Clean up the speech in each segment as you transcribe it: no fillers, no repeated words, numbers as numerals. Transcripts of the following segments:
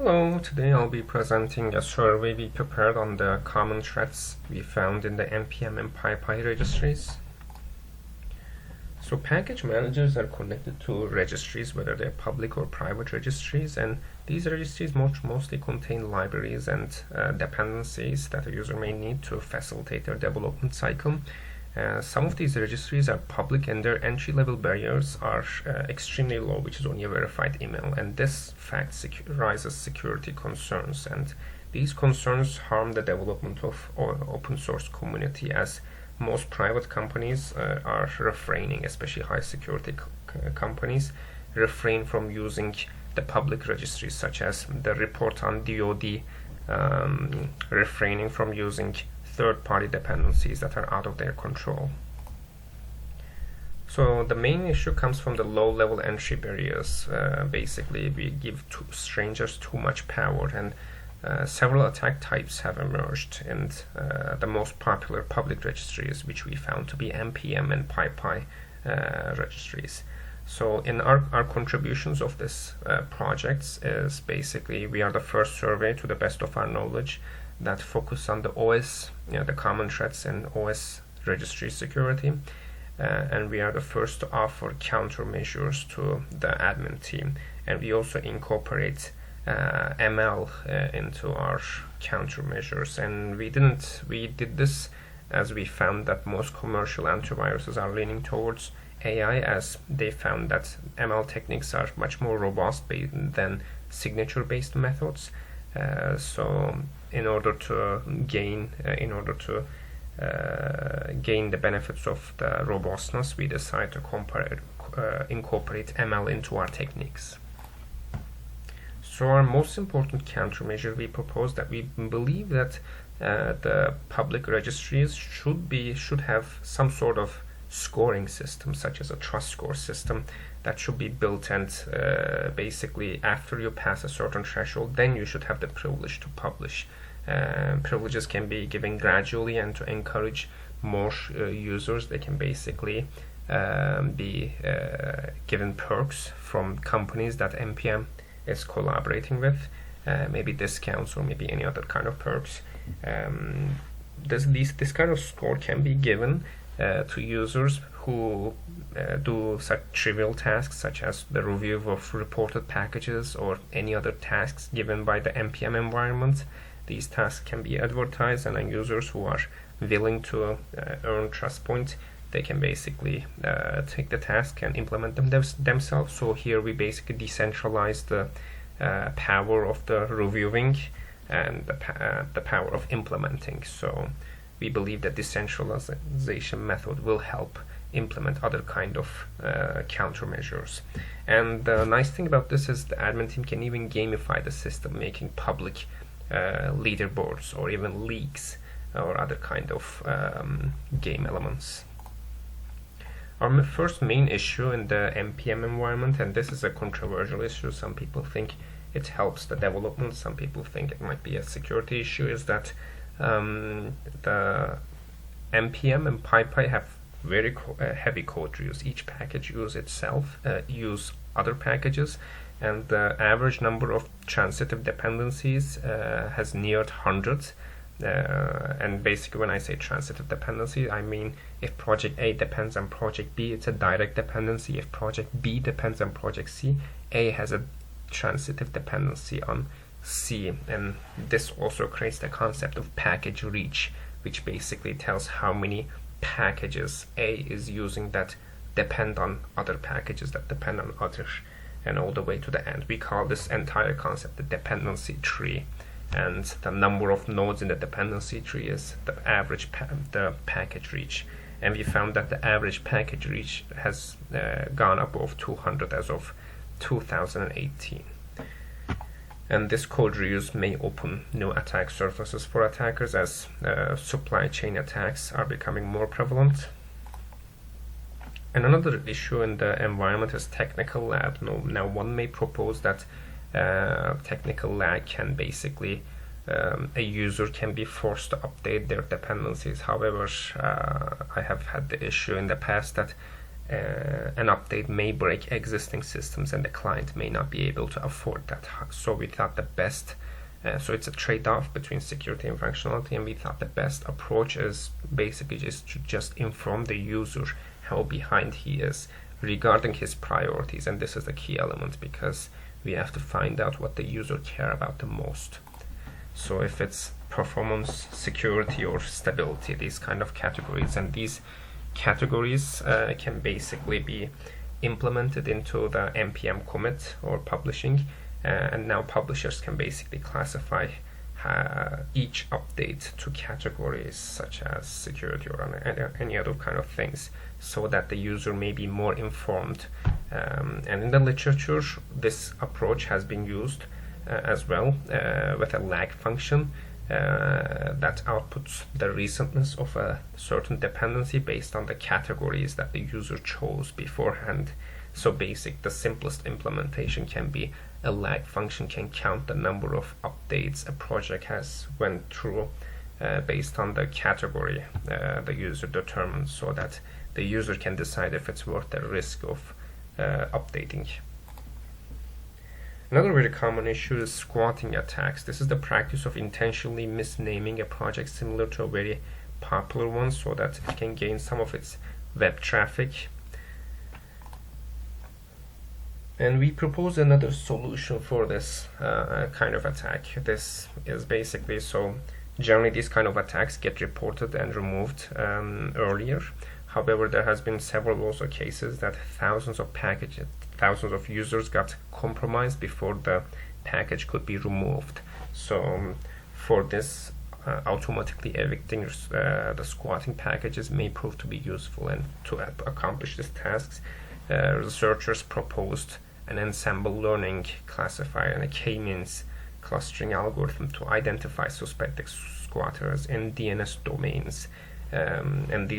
Hello, today I'll be presenting a survey we prepared on the common threads we found in the npm and PyPi registries. So package managers are connected to registries, whether they're public or private registries, and these registries mostly contain libraries and dependencies that a user may need to facilitate their development cycle. Some of these registries are public and their entry-level barriers are extremely low, which is only a verified email, and this fact raises security concerns, and these concerns harm the development of open source community, as most private companies are refraining, especially high security companies, refrain from using the public registries, such as the report on DoD, refraining from using third-party dependencies that are out of their control. So the main issue comes from the low-level entry barriers. Basically, we give strangers too much power, and several attack types have emerged in the most popular public registries, which we found to be npm and PyPi registries. So in our contributions of this projects is basically we are the first survey, to the best of our knowledge, that focus on the OS, the common threads and OS registry security, and we are the first to offer countermeasures to the admin team, and we also incorporate ML into our countermeasures. And we did this as we found that most commercial antiviruses are leaning towards AI, as they found that ML techniques are much more robust than signature-based methods. So in order to gain the benefits of the robustness, we decided to incorporate ML into our techniques. So our most important countermeasure, we propose that we believe that the public registries should have some sort of scoring system, such as a trust score system, that should be built, and basically after you pass a certain threshold, then you should have the privilege to publish. Privileges can be given gradually, and to encourage more users, they can basically be given perks from companies that npm is collaborating with, maybe discounts or maybe any other kind of perks. This kind of score can be given to users who do such trivial tasks, such as the review of reported packages or any other tasks given by the npm environment. These tasks can be advertised, and users who are willing to earn trust points, they can basically take the task and implement them themselves. So here we basically decentralize the power of the reviewing and the power of implementing. So we believe that decentralization method will help implement other kind of countermeasures. And the nice thing about this is the admin team can even gamify the system, making public leaderboards or even leagues or other kind of game elements. Our first main issue in the npm environment, and this is a controversial issue, some people think it helps the development, some people think it might be a security issue, is that the npm and PyPi have very heavy code reuse. Each package use other packages, and the average number of transitive dependencies has neared hundreds. And basically, when I say transitive dependency, I mean if project A depends on project B, it's a direct dependency. If project B depends on project C, A has a transitive dependency on C. And this also creates the concept of package reach, which basically tells how many packages A is using that depend on other packages that depend on others, and all the way to the end. We call this entire concept the dependency tree, and the number of nodes in the dependency tree is the average the package reach. And we found that the average package reach has gone above 200 as of 2018. And this code reuse may open new attack surfaces for attackers, as supply chain attacks are becoming more prevalent. And another issue in the environment is technical lag. Now one may propose that technical lag can basically, a user can be forced to update their dependencies. However, I have had the issue in the past that an update may break existing systems and the client may not be able to afford that. So we thought the best, so it's a trade-off between security and functionality, and we thought the best approach is basically just inform the user how behind he is regarding his priorities, and this is the key element because we have to find out what the user care about the most. So if it's performance, security, or stability, these kind of categories, and these categories can basically be implemented into the npm commit or publishing, and now publishers can basically classify each update to categories such as security or any other kind of things, so that the user may be more informed. And in the literature, this approach has been used as well with a lag function that outputs the recentness of a certain dependency based on the categories that the user chose beforehand. So the simplest implementation can be a lag function can count the number of updates a project has went through based on the category the user determines, so that the user can decide if it's worth the risk of updating. Another very common issue is squatting attacks. This is the practice of intentionally misnaming a project similar to a very popular one so that it can gain some of its web traffic. And we propose another solution for this kind of attack. This is basically, so generally these kind of attacks get reported and removed earlier. However, there has been several also cases that thousands of users got compromised before the package could be removed. So for this, automatically evicting the squatting packages may prove to be useful, and to accomplish these tasks, researchers proposed an ensemble learning classifier and a k-means clustering algorithm to identify suspected squatters in DNS domains. And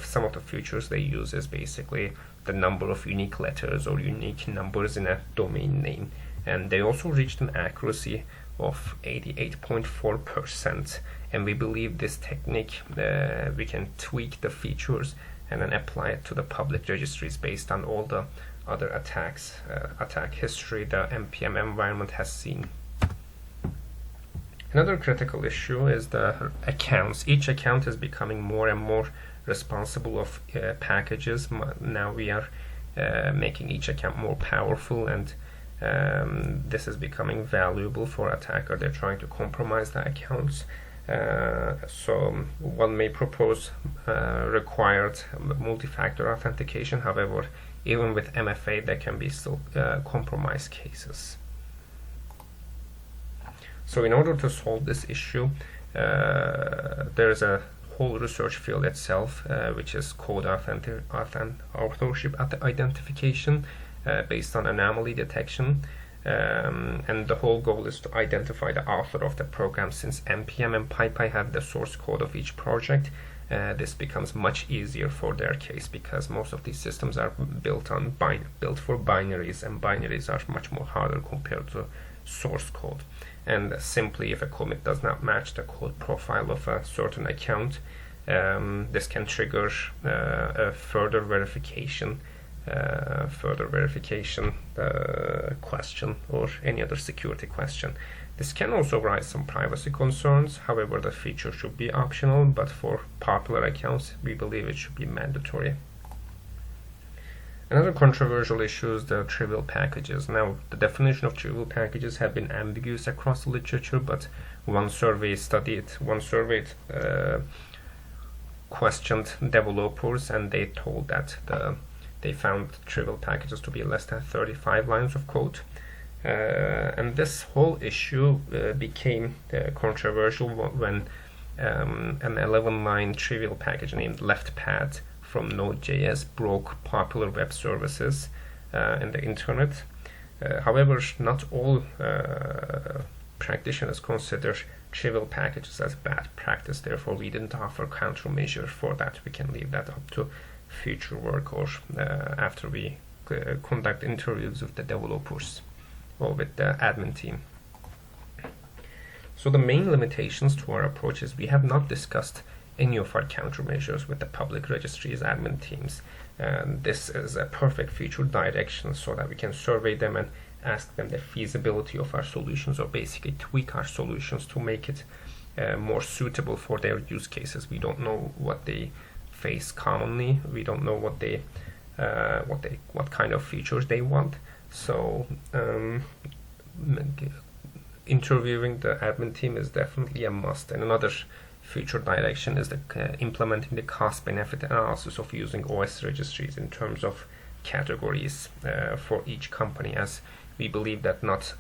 some of the features they use is basically the number of unique letters or unique numbers in a domain name. And they also reached an accuracy of 88.4%. And we believe this technique, we can tweak the features and then apply it to the public registries based on all the other attack history the npm environment has seen. Another critical issue is the accounts. Each account is becoming more and more responsible of packages. Now we are making each account more powerful, and this is becoming valuable for attacker. They're trying to compromise the accounts. So one may propose required multi-factor authentication. However, even with MFA, there can be still compromise cases. So in order to solve this issue, there is a whole research field itself, which is code authorship identification based on anomaly detection. And the whole goal is to identify the author of the program. Since npm and PyPi have the source code of each project, this becomes much easier for their case, because most of these systems are built for binaries, and binaries are much more harder compared to source code. And simply, if a commit does not match the code profile of a certain account, this can trigger a further verification question or any other security question. This can also raise some privacy concerns. However, the feature should be optional, but for popular accounts, we believe it should be mandatory. Another controversial issue is the trivial packages. Now, the definition of trivial packages have been ambiguous across the literature, but one survey questioned developers, and they told that they found trivial packages to be less than 35 lines of code. And this whole issue became controversial when an 11-line trivial package named LeftPad from Node.js broke popular web services in the internet. However, not all practitioners consider trivial packages as bad practice. Therefore, we didn't offer countermeasure for that. We can leave that up to future work, or after we conduct interviews with the developers or with the admin team. So the main limitations to our approach is we have not discussed any of our countermeasures with the public registries admin teams. And this is a perfect future direction so that we can survey them and ask them the feasibility of our solutions, or basically tweak our solutions to make it more suitable for their use cases. We don't know what they face commonly. We don't know what kind of features they want. So interviewing the admin team is definitely a must. And another future direction is implementing the cost-benefit analysis of using OS registries in terms of categories for each company, as we believe that not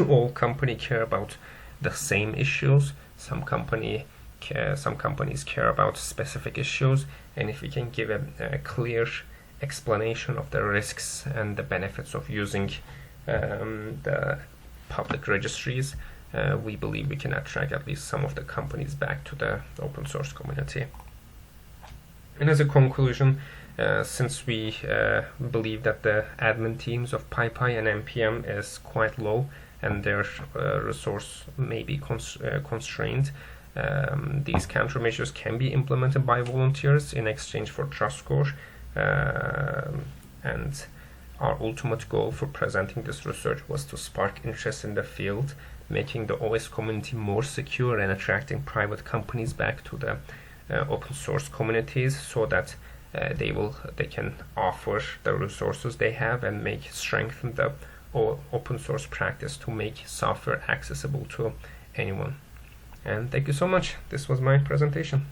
all companies care about the same issues. Some companies care about specific issues, and if we can give a clear explanation of the risks and the benefits of using the public registries, we believe we can attract at least some of the companies back to the open source community. And as a conclusion, since we believe that the admin teams of PyPi and npm is quite low and their resource may be constrained, these countermeasures can be implemented by volunteers in exchange for trust score. And our ultimate goal for presenting this research was to spark interest in the field, making the OS community more secure and attracting private companies back to the open source communities, so that they can offer the resources they have and strengthen the open source practice to make software accessible to anyone. And thank you so much. This was my presentation.